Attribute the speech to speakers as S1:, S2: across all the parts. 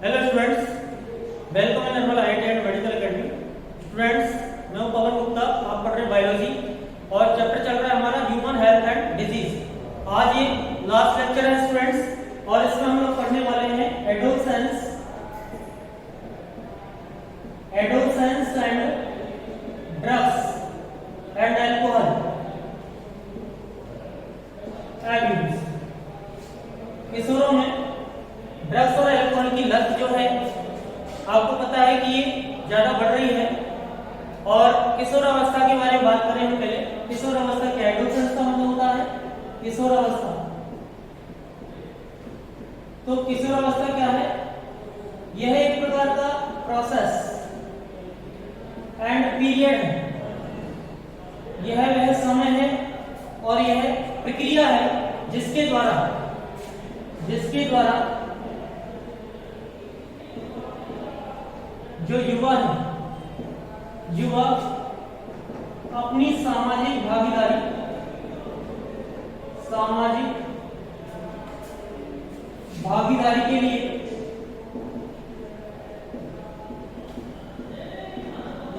S1: Hello students, welcome in normal IT and medical academy. Students, मैं हूं पवन गुप्ता। आप पढ़ रहे बायोलॉजी और चैप्टर चल रहा है हमारा ह्यूमन हेल्थ एंड डिजीज। आज ये लास्ट लेक्चर है स्टूडेंट्स, और इसमें हम लोग पढ़ने वाले हैं adolescence and drugs and alcohol abuse. किशोरों में ड्रग्स और एल्कोहल की लत जो है, आपको पता है कि ये ज्यादा बढ़ रही है। और किशोर अवस्था के बारे में बात करें हम पहले। किशोर अवस्था क्या है? एडोलसेंस का मतलब होता है किशोर अवस्था। तो किशोर अवस्था क्या है? यह एक प्रकार का प्रोसेस एंड पीरियड है। यह वह समय है और यह प्रक्रिया है जिसके द्वारा जो युवा अपनी सामाजिक भागीदारी के लिए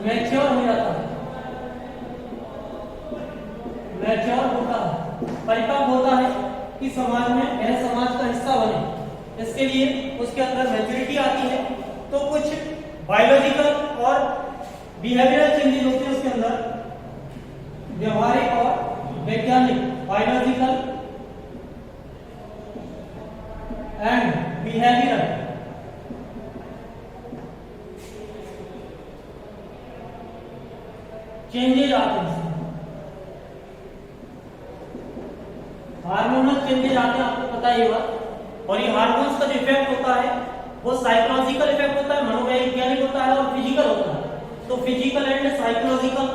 S1: मैच्योर हो जाता है, परिपक्व होता है कि समाज में यह समाज का हिस्सा बने। इसके लिए उसके अंदर मैच्योरिटी आती है। तो कुछ बायोलॉजिकल और बिहेवियरल चेंजेस होते हैं उसके अंदर, व्यवहारिक और वैज्ञानिक। बायोलॉजिकल एंड बिहेवियरल चेंजेस आते हैं, हार्मोनल चेंजेस आते हैं, आपको पता है ये बात। और ये हार्मोन्स का जो इफेक्ट होता है वो साइकोलॉजिकल इफेक्ट होता है, मनोवैज्ञानिक होता है और फिजिकल होता है। तो फिजिकल एंड साइकोलॉजिकल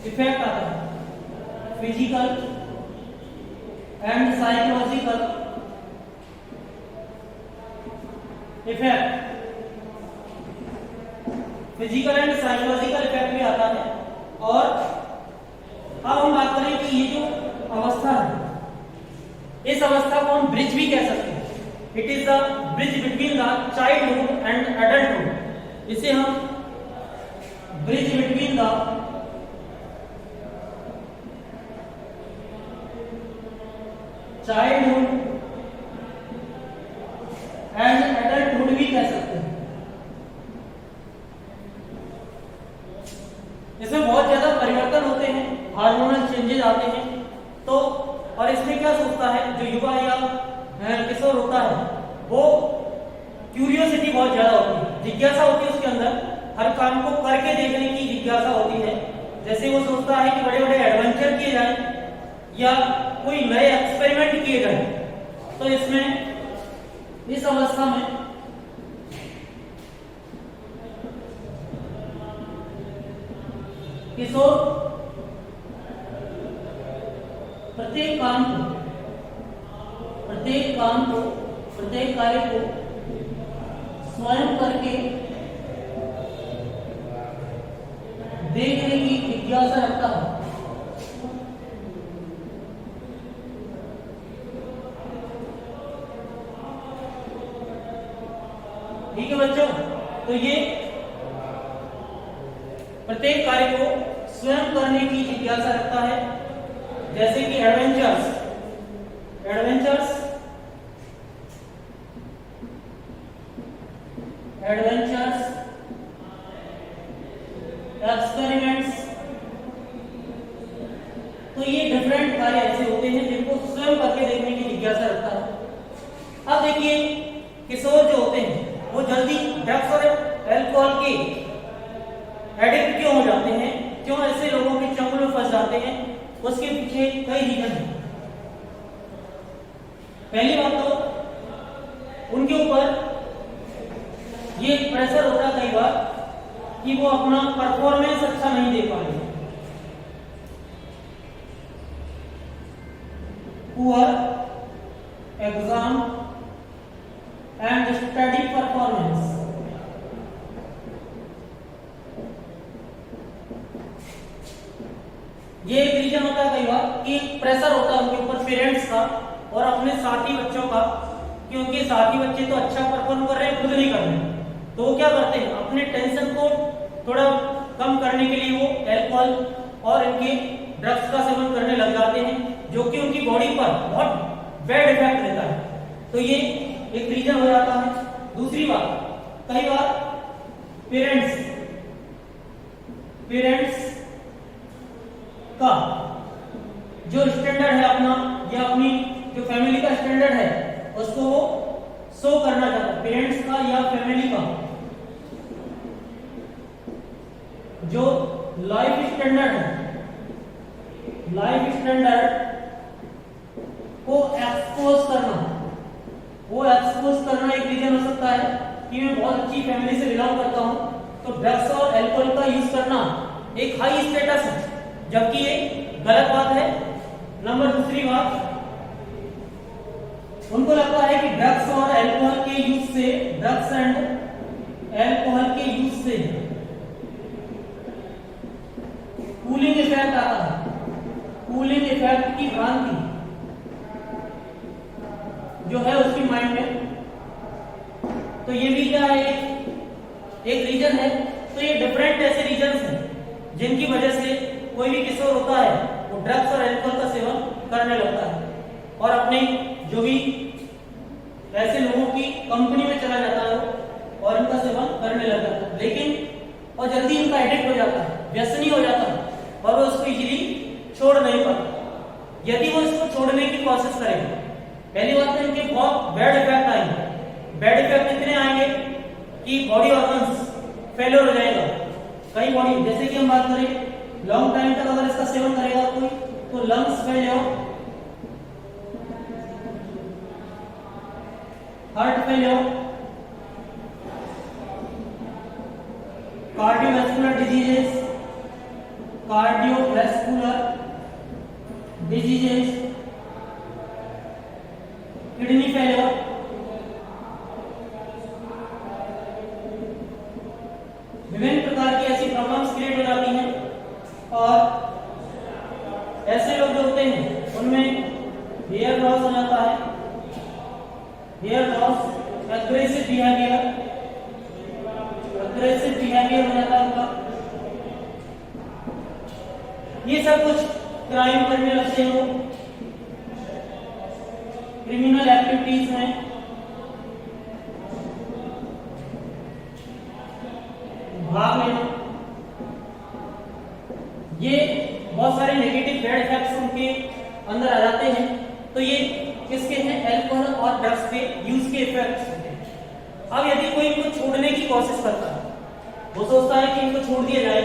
S1: इफेक्ट आता है। Physical and psychological effect, physical and psychological effect भी आता है। और अब हम बात करें कि ये जो अवस्था है, इस अवस्था को हम ब्रिज भी कह सकते हैं। It is the bridge between the childhood and adulthood. इसे हम bridge between the childhood and adulthood भी कह सकते हैं। इसमें बहुत ज्यादा परिवर्तन होते हैं, हार्मोनल चेंजेस आते हैं। तो और इसमें क्या सोचता है जो युवा या किशोर होता है, वो क्यूरियोसिटी बहुत ज्यादा होती है, जिज्ञासा होती है उसके अंदर, हर काम को करके देखने की जिज्ञासा होती है। जैसे वो सोचता है कि बड़े बड़े एडवेंचर किए जाएं या कोई नए एक्सपेरिमेंट किए जाएं। तो इसमें इस अवस्था में किशोर प्रत्येक कार्य को स्वयं करके देखने की जिज्ञासा रखता है। ठीक है बच्चों, तो ये प्रत्येक कार्य को स्वयं करने की जिज्ञासा रखता है। जैसे कि एडवेंचर्स, एक्सपेरिमेंट्स। तो ये डिफरेंट कार्य ऐसे होते हैं जिनको स्वयं करके देखने की जिज्ञासा रखता है। अब देखिए, किशोर जो होते हैं वो जल्दी ड्रग्स और एल्कोहल के एडिक्ट क्यों हो जाते हैं, क्यों ऐसे लोगों के चंगुल में फंस जाते हैं? उसके पीछे कई रीजन है। पहली बात तो उनके ऊपर ये प्रेशर होता है कई बार कि वो अपना परफॉर्मेंस अच्छा नहीं दे पाएंगे। Poor exam and study performance. ये एक रीजन होता है कई बार कि प्रेशर होता है उनके ऊपर पेरेंट्स का और अपने साथी बच्चों का क्योंकि साथी बच्चे तो अच्छा परफॉर्म कर रहे हैं, खुद नहीं कर रहे हैं, तो वो क्या करते हैं, अपने टेंशन को थोड़ा कम करने के लिए वो अल्कोहल और इनके ड्रग्स का सेवन करने लग जाते हैं, जो कि उनकी बॉडी पर बहुत बैड इफेक्ट देता है। तो ये एक रीजन हो जाता है। दूसरी बात, कई बार पेरेंट्स का जो स्टैंडर्ड है अपना, या अपनी जो फैमिली का स्टैंडर्ड है, उसको वो शो करना चाहता है। पेरेंट्स का या फैमिली का जो लाइफ स्टैंडर्ड है, लाइफ स्टैंडर्ड को एक्सपोज करना एक रीजन हो सकता है कि मैं बहुत अच्छी फैमिली से बिलोंग करता हूं, तो ड्रग्स और अल्कोहल का यूज करना एक हाई स्टेटस है, जबकि ये गलत बात है। नंबर दूसरी बात, उनको लगता है कि ड्रग्स और अल्कोहल के यूज से, ड्रग्स एंड अल्कोहल के यूज से कूलिंग इफेक्ट आता है, कूलिंग इफेक्ट की भ्रांति जो है उसकी माइंड में, तो ये भी क्या है, एक रीजन है। तो ये डिफरेंट ऐसे रीजन हैं जिनकी वजह से कोई भी किशोर होता है वो ड्रग्स और अल्कोहल का सेवन करने लगता है और अपने जो भी ऐसे लोगों की कंपनी में चला जाता है और इनका सेवन करने लग जाता है, लेकिन और जल्दी इनका एडिक्ट हो जाता है, व्यसनी हो जाता है और वो उसको इजीली छोड़ नहीं पाता। यदि वो इसको छोड़ने की कोशिश करेगा, पहली बात तो इनके बहुत बैड इफेक्ट आएंगे। बैड इफेक्ट इतने आएंगे कि बॉडी ऑर्गन्स फेलियर हो जाएगा। कई बॉडी, जैसे कि हम बात करें लॉन्ग टाइम तक अगर इसका सेवन करेगा कोई, तो lungs failure, heart failure, cardiovascular diseases, kidney failure, विभिन्न प्रकार की ऐसी प्रॉब्लम्स क्रिएट हो जाती हैं। और ऐसे लोग जो होते हैं उनमें हेयर लॉस हो जाता है, हेयर लॉस, एग्रेसिव बिहेवियर हो जाता है उनका। ये सब कुछ क्राइम करने लगते हैं, क्रिमिनल एक्टिविटीज में भाग लेना, ये बहुत सारे नेगेटिव बैड इफेक्ट्स उनके अंदर आ जाते हैं। तो ये किसके हैं, अल्कोहल और ड्रग्स के यूज के इफेक्ट्स होते हैं। अब यदि कोई इनको छोड़ने की कोशिश करता है, वो सोचता है कि इनको छोड़ दिया जाए,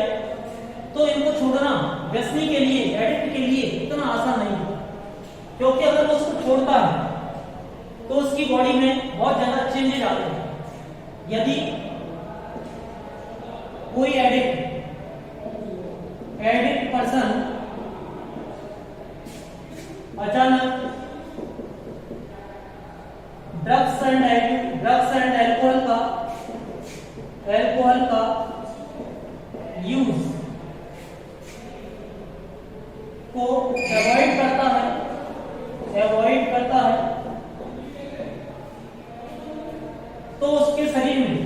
S1: तो इनको छोड़ना व्यसनी के लिए, एडिक्ट के लिए इतना आसान नहीं है, क्योंकि अगर वो उसको छोड़ता है तो उसकी बॉडी में बहुत ज्यादा चेंजेस आते हैं। यदि कोई एडिक्ट पर्सन अचानक ड्रग्स एंड अल्कोहल का यूज को अवॉइड करता है, तो उसके शरीर में,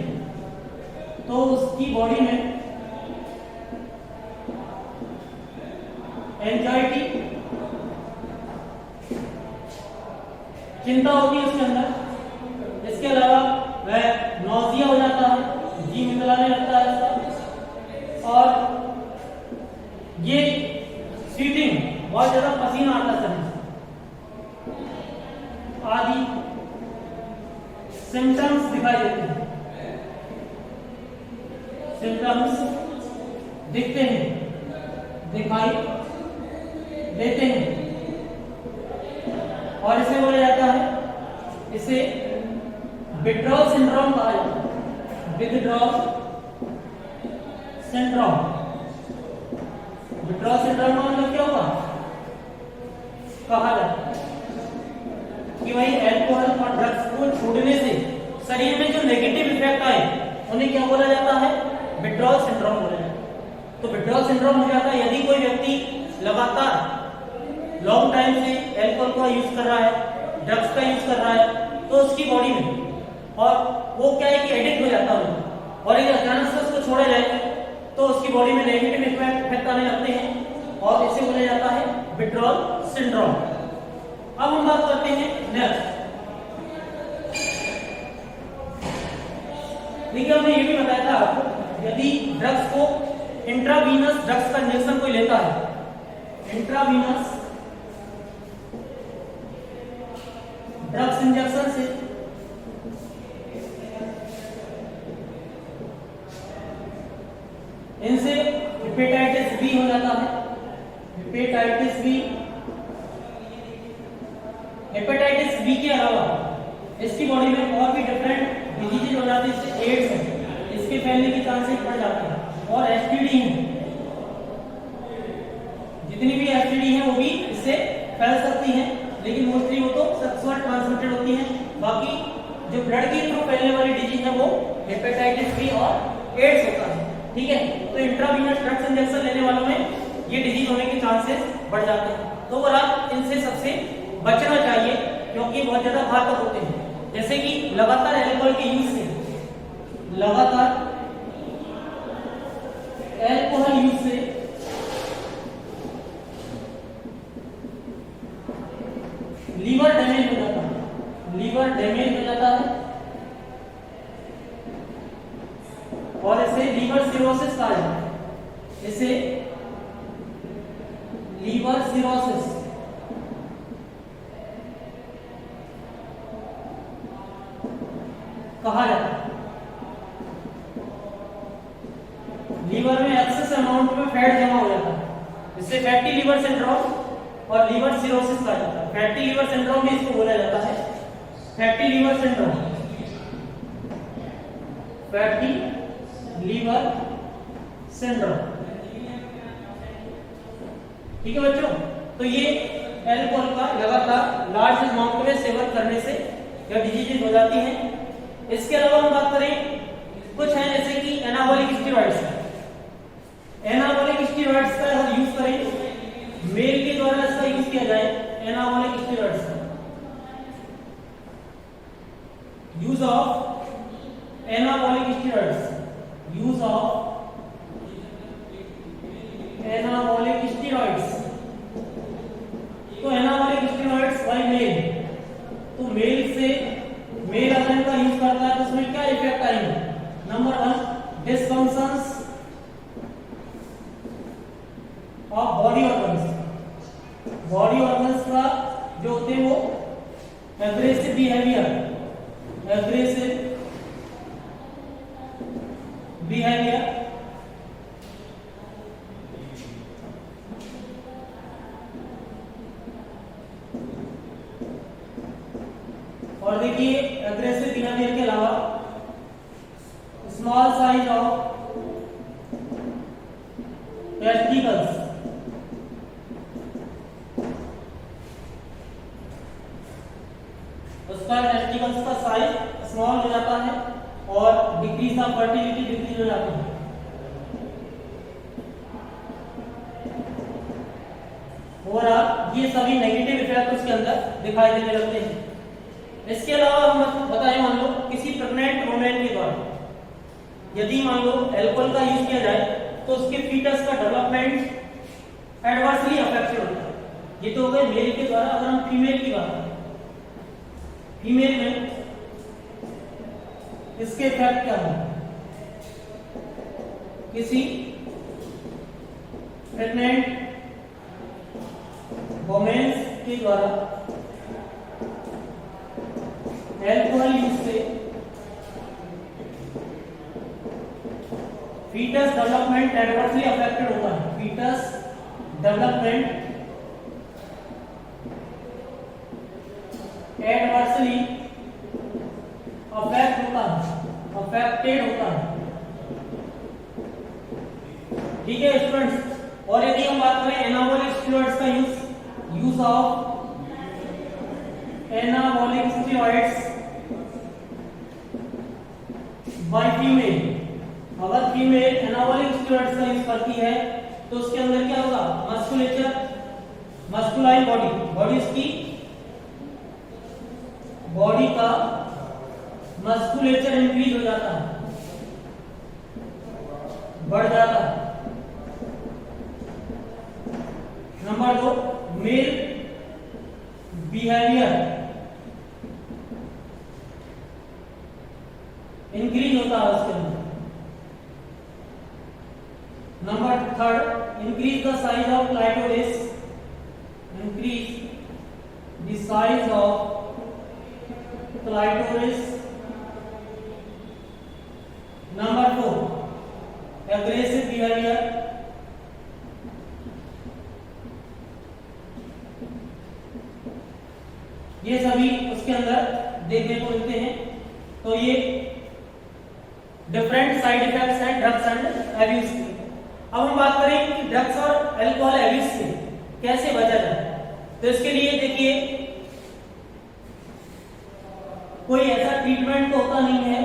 S1: तो उसकी बॉडी में एंजाइटी, चिंता होगी उसके अंदर। इसके अलावा वह नौजिया हो जाता है, जी मिलाने लगता है उसका, और ये स्वीटिंग, बहुत ज्यादा पसीना आता है आदि सिम्टम्स दिखाई देते हैं, सिम्टम्स दिखाई देते हैं। और इसे बोला जाता है, इसे विथड्रॉल सिंड्रोम कहा जाता है। विथड्रॉल सिंड्रोम का मतलब क्या होगा, कहा जाता है कि भाई अल्कोहल और ड्रग्स को छोड़ने से शरीर में जो नेगेटिव इफेक्ट आए उन्हें क्या बोला जाता है, विथड्रॉल सिंड्रोम बोला जाता है। तो विथड्रॉल सिंड्रोम हो जाता है यदि कोई व्यक्ति लगातार लॉन्ग टाइम से अल्कोहल का यूज कर रहा है, ड्रग्स का यूज कर रहा है, तो उसकी बॉडी में, और वो क्या है कि एडिक्ट हो जाता है, और अगर अचानक से उसको छोड़ा जाए तो उसकी बॉडी में नेगेटिव इफेक्ट आने लगते हैं, और इसे बोला जाता है विड्रॉल सिंड्रोम। अब हम बात करते हैं नेक्स्ट। देखिए हमने ये भी बताया था आपको, यदि ड्रग्स को इंट्रावीनस ड्रग्स का इंजेक्शन कोई लेता है, इंट्रावीनस ड्रग्स इंजेक्शन से इनसे हेपेटाइटिस बी हो जाता है, हेपेटाइटिस बी। हेपेटाइटिस बी के अलावा इसकी बॉडी में और भी डिफरेंट डिजीजेज हो जाती है, जैसे एड्स है, इसके फैलने के चांसेस बढ़ जाते हैं, और एसटीडी है, जितनी भी एसटीडी है वो भी इससे फैल सकती हैं, लेकिन मोस्टली वो तो सेक्सुअल ट्रांसमिटेड होती हैं। बाकी जो ब्लड के थ्रू फैलने वाली डिजीज है वो हेपेटाइटिस बी और एड्स होता है, ठीक है। तो इंट्रावीनस ड्रग्स इंजेक्शन लेने वालों में ये डिजीज होने के चांसेस बढ़ जाते हैं। तो ओवरऑल इनसे सबसे बचना चाहिए, क्योंकि बहुत ज्यादा घातक होते हैं। जैसे कि लगातार अल्कोहल के यूज से, लगातार अल्कोहल यूज से लीवर डैमेज हो जाता है, लीवर डैमेज हो जाता है, और इसे लीवर सिरोसिस कहा जाता है, इसे लीवर सिरोसिस कहा जाता है। लीवर में एक्सेस अमाउंट में फैट जमा हो जाता है, इससे फैटी लीवर सिंड्रोम और लीवर सिरोसिस कहा जाता है। फैटी लीवर सिंड्रोम भी इसको बोला जाता है, fatty liver syndrome, fatty liver syndrome, ठीक है बच्चों। तो ये अल्कोहल का लगातार लार्ज अमाउंट में सेवन करने से यह डिजीजेज हो जाती हैं। इसके अलावा हम बात करें, कुछ हैं जैसे कि एनाबॉलिक स्टेरॉइड्स। एनाबॉलिक स्टेरॉइड्स का हम यूज करें, मेल के द्वारा इसका यूज किया जाए, एनाबॉलिक स्टेरॉइड्स का use of anabolic steroids, use of anabolic steroids. तो एनाबॉलिक स्टेरॉइड्स बाय मेल, तो मेल से मेल अगर इनका यूज करता है तो उसमें क्या इफेक्ट आएंगे? Number 1, dysfunctions of body organs. Body organs का जो होते हैं वो एग्रेसिव बिहेवियर, एग्रेसिव बिहेवियर, और देखिए एग्रेसिव बिहेवियर के अलावा स्मॉल साइज ऑफ टेस्टिकल्स, उसका टेस्टिकल्स का साइज स्मॉल हो जाता है और डिक्रीज ऑफ फर्टिलिटी डिक्रीज हो जाती है। और ये सभी नेगेटिव इफेक्ट उसके अंदर दिखाई देने लगते हैं। इसके अलावा हम बताएं, मान लो किसी प्रेग्नेंट वुमेन के द्वारा यदि मान लो अल्कोहल का यूज किया जाए तो उसके फीटस का डेवलपमेंट एडवर्सली अफेक्टेड होता है। ये तो हो गए मेल के द्वारा। अगर हम फीमेल की बात करें, फीमेल में इसके इफेक्ट क्या होंगे? किसी प्रेग्नेंट वुमेन्स के द्वारा अल्कोहल यूज से फीटस डेवलपमेंट एडवर्सली अफेक्टेड होता है। फीटस डेवलपमेंट एडवर्सली अफेक्टेड होता है। ठीक है स्टूडेंट्स। और यदि हम बात करें एनाबॉलिक स्टेरॉइड्स का use of anabolic steroids by female, अगर फीमेल एनाबॉलिक स्टेरॉइड्स का यूज करती है तो उसके अंदर क्या होगा? मस्कुलेचर, मस्कुलाइन बॉडी, बॉडी उसकी बॉडी का मस्कुलेचर इंक्रीज हो जाता है, बढ़ जाता है। नंबर 2, मेल बिहेवियर इंक्रीज होता है उसके अंदर। Number 3, increase the size of clitoris, increase the size of clitoris. Number 4, aggressive behaviour, ये सभी उसके अंदर देखने को मिलते हैं। तो ये डिफरेंट साइड इफेक्ट्स हैं ड्रग्स एंड एब्यूज के। अब हम बात करें कि ड्रग्स और अल्कोहल एब्यूज से कैसे बचा जाए। तो इसके लिए देखिए, कोई ऐसा ट्रीटमेंट तो होता नहीं है,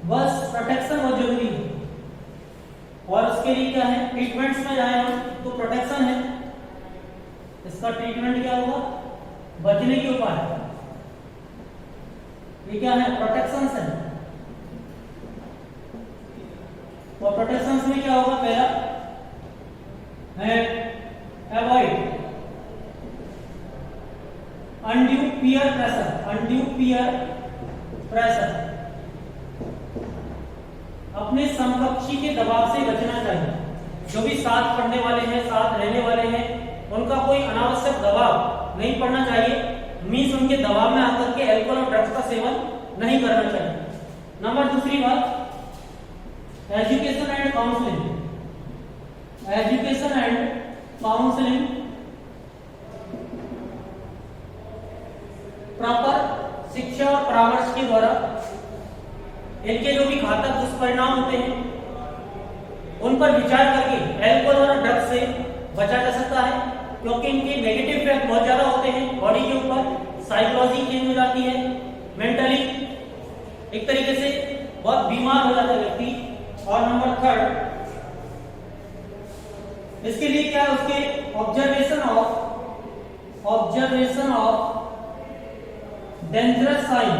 S1: बस प्रोटेक्शन बहुत जरूरी है। और उसके लिए क्या है, ट्रीटमेंट्स में जाए हम तो प्रोटेक्शन है, इसका ट्रीटमेंट क्या होगा, बचने के उपाय। ये क्या है, प्रोटेक्शन है। और प्रोटेक्शन में क्या होगा, पहला है avoid undue peer pressure, undue peer pressure, अपने समकक्षी के दबाव से बचना चाहिए। जो भी साथ पढ़ने वाले हैं, साथ रहने वाले हैं, उनका कोई अनावश्यक दबाव नहीं पड़ना चाहिए। मीन्स उनके दबाव में आकर के अल्कोहल और ड्रग्स का सेवन नहीं करना चाहिए। नंबर 2 बात, education and counselling, education and counselling, proper शिक्षा और परामर्श के द्वारा इनके जो भी घातक दुष्परिणाम होते हैं उन पर विचार करके अल्कोहल और ड्रग्स से बचा जा सकता है। क्योंकि इनके नेगेटिव इफेक्ट बहुत ज्यादा होते हैं बॉडी के ऊपर, साइकोलॉजी चेंज हो जाती है, मेंटली एक तरीके से बहुत बीमार हो जाता है व्यक्ति। और नंबर 3, इसके लिए क्या है, उसके ऑब्जर्वेशन ऑफ डेंजरस साइन,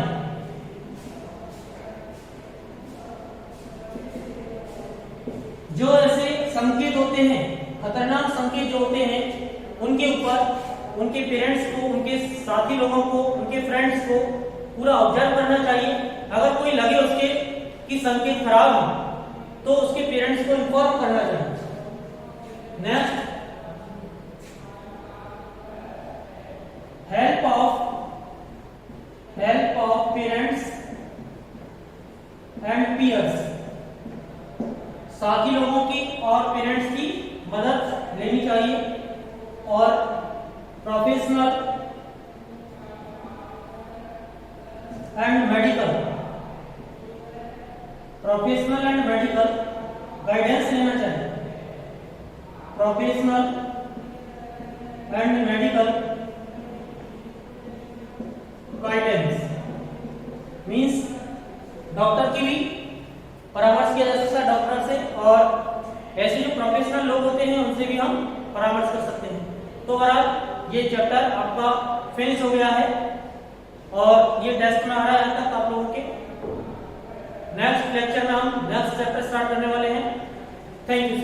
S1: जो ऐसे संकेत होते हैं, खतरनाक संकेत जो होते हैं, उनके ऊपर उनके पेरेंट्स को, उनके साथी लोगों को, उनके फ्रेंड्स को पूरा ऑब्जर्व करना चाहिए। अगर कोई लगे उसके कि संकेत खराब है तो उसके पेरेंट्स को इन्फॉर्म करना चाहिए। Next, help of parents and peers, साथी लोगों की और पेरेंट्स की मदद लेनी चाहिए। और प्रोफेशनल एंड मेडिकल गाइडेंस लेना चाहिए। Professional and medical guidance means doctor की भी परामर्श किया जा सकता है, डॉक्टर से, और ऐसे जो प्रोफेशनल लोग होते हैं उनसे भी हम परामर्श कर सकते हैं। तो ओवरऑल ये चैप्टर आपका फिनिश हो गया है और ये टेस्ट में आ रहा है तक आप लोगों के। नेक्स्ट लेक्चर में हम नेक्स्ट चैप्टर स्टार्ट करने वाले हैं। Thank you.